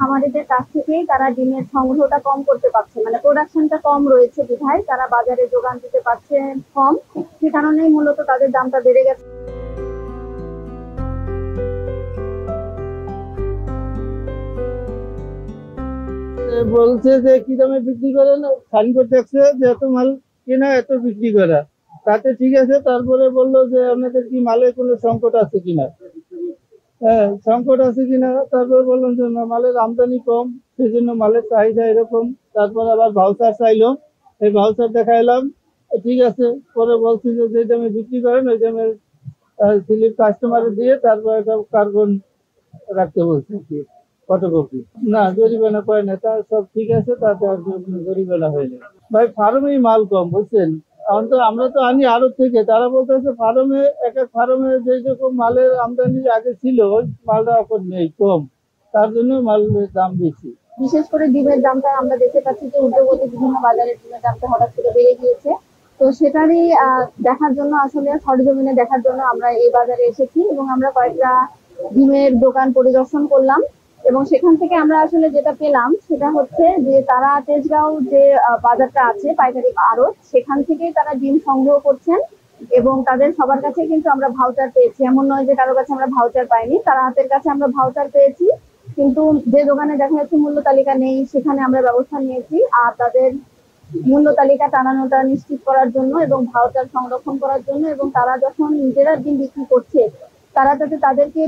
খামারিদের কাছ থেকেই তারা ডিমের সংগ্রহটা কম করতে পারছে, মানে প্রোডাকশনটা কম রয়েছে বিধায় তারা বাজারে যোগান দিতে পারছে কম, সে কারণেই মূলত তাদের দামটা বেড়ে গেছে। বলছে যে কি দামে বিক্রি করেন, সাইন করতে আসছে যে এত মাল কেনা এত বিক্রি করা, তাতে ঠিক আছে। তারপরে বললো যে আপনাদের কি মালের কোনো সংকট আছে কিনা, হ্যাঁ সংকট আছে কিনা। তারপরে বললাম যে না, মালের আমদানি কম, সেই জন্য মালের চাহিদা এরকম। তারপর আবার ভাউচার চাইলো, এই ভাউচার দেখাইলাম, ঠিক আছে। পরে বলছি যে যে দামে বিক্রি করেন ওই দামের স্লিপ কাস্টমারে দিয়ে তারপর একটা কার্বন রাখতে বলছে কি ফটোকপি। না জরিমানা করে না, তার সব ঠিক আছে, তাতে আর জরিমানা হয়নি। ভাই ফার্মেই মাল কম বুঝছেন, এখন তো আমরা তো আনি আড়ত থেকে, তারা বলতেছে ফার্মে এক এক ফার্মে যে রকম মালের আমদানি আগে ছিল ওই মালটা এখন নেই, কম, তার জন্য মালের দাম বেশি। বিশেষ করে ডিমের দামটা আমরা দেখতে পাচ্ছি যে ঊর্ধ্বগতি বিভিন্ন বাজারে ডিমের দামটা হঠাৎ করে বেড়ে গিয়েছে। তো সেটারই দেখার জন্য আসলে সরজমিনে দেখার জন্য আমরা এই বাজারে এসেছি এবং আমরা কয়েকটা ডিমের দোকান পরিদর্শন করলাম এবং সেখান থেকে আমরা আসলে যেটা পেলাম সেটা হচ্ছে যে তারা তেজগাঁও যে বাজারটা আছে পাইকারি আড়ত, সেখান থেকেই তারা ডিম সংগ্রহ করছেন এবং তাদের সবার কাছে কিন্তু আমরা ভাউচার পেয়েছি, এমন নয় যে কারো কাছে আমরা ভাউচার পাইনি, তারা হাতের কাছে আমরা ভাউচার পেয়েছি। কিন্তু যে দোকানে দেখা যাচ্ছে মূল্য তালিকা নেই সেখানে আমরা ব্যবস্থা নিয়েছি আর তাদের মূল্য তালিকা টানানোটা নিশ্চিত করার জন্য এবং ভাউচার সংরক্ষণ করার জন্য, এবং তারা যখন নিজেরা ডিম বিক্রি করছে তারা যাতে তাদেরকে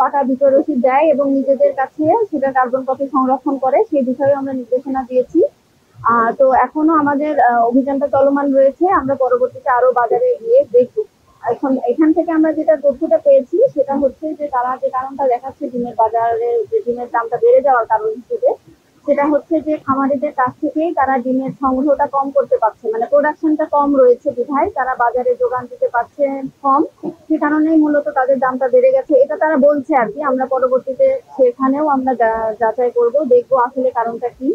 পাকা বিক্রয় রসিদ দেয় এবং নিজেদের কাছে সেটা কার্বন কপি সংরক্ষণ করে সেই বিষয়ে আমরা নির্দেশনা দিয়েছি। তো এখনো আমাদের অভিযানটা চলমান রয়েছে, আমরা পরবর্তীতে আরো বাজারে গিয়ে দেখব। এখন এখান থেকে আমরা যেটা তথ্যটা পেয়েছি সেটা হচ্ছে যে তারা যে কারণটা দেখাচ্ছে ডিমের বাজারে যে ডিমের দামটা বেড়ে যাওয়ার কারণ হিসেবে, সেটা হচ্ছে যে খামারিদের কাছ থেকেই তারা ডিমের সংগ্রহটা কম করতে পারছে, মানে প্রোডাকশনটা কম রয়েছে বিধায় তারা বাজারে যোগান দিতে পারছে কম, সে কারণেই মূলত তাদের দামটা বেড়ে গেছে, এটা তারা বলছে আর কি। আমরা পরবর্তীতে সেখানেও আমরা যাচাই করব, দেখবো আসলে কারণটা কি,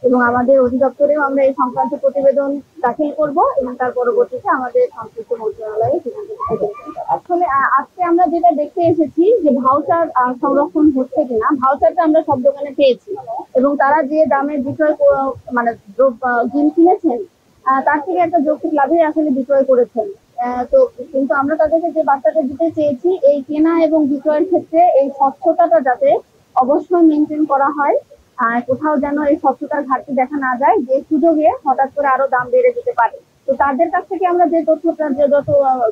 এবং আমাদের অধিদপ্তরেও আমরা এই সংক্রান্ত প্রতিবেদন দাখিল করব এবং তার পরবর্তীতে আমাদের সংশ্লিষ্ট মন্ত্রণালয়ে সেখান থেকে। আসলে আজকে আমরা যেটা দেখতে এসেছি যে ভাউচার সংরক্ষণ হচ্ছে কিনা, ভাউচারটা আমরা সব দোকানে পেয়েছি এবং তারা যে দামে বিক্রয় মানে ডিম কিনেছেন তার থেকে একটা যৌক্তিক লাভে আসলে বিক্রয় করেছেন। তো কিন্তু আমরা তাদেরকে যে বার্তাটা দিতে চেয়েছি এই কেনা এবং বিক্রয়ের ক্ষেত্রে এই স্বচ্ছতাটা যাতে অবশ্যই মেনটেন করা হয়, কোথাও যেন এই স্বচ্ছতার ঘাটতি দেখা না যায় যে সুযোগে হঠাৎ করে আরো দাম বেড়ে যেতে পারে। তো তাদের কাছ থেকে আমরা যে তথ্যটা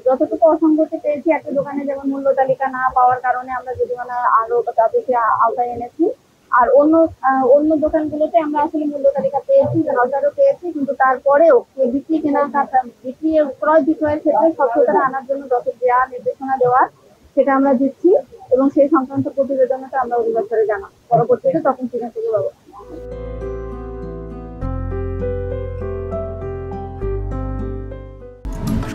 যতটুকু অসঙ্গতি পেয়েছি, একটা দোকানে যেমন মূল্য তালিকা না পাওয়ার কারণে আমরা জরিমানা আরো তাদেরকে আওতায় এনেছি, আর অন্য দোকানগুলোতে আমরা আসলে মূল্য তালিকা পেয়েছি, ভাউচারও পেয়েছি, কিন্তু তারপরেও বিক্রি ক্রয় বিক্রয়ের ক্ষেত্রে স্বচ্ছতা আনার জন্য যত দেওয়া নির্দেশনা দেওয়ার সেটা আমরা দিচ্ছি এবং সেই সংক্রান্ত প্রতিবেদনটা আমরা অধিদপ্তরে জানাবো পরবর্তীতে, তখন সেখান থেকে ব্যবস্থা।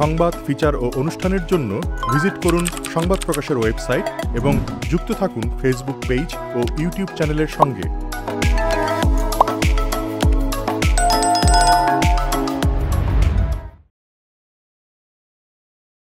সংবাদ, ফিচার ও অনুষ্ঠানের জন্য ভিজিট করুন সংবাদ প্রকাশের ওয়েবসাইট এবং যুক্ত থাকুন ফেসবুক পেজ ও ইউটিউব চ্যানেলের সঙ্গে।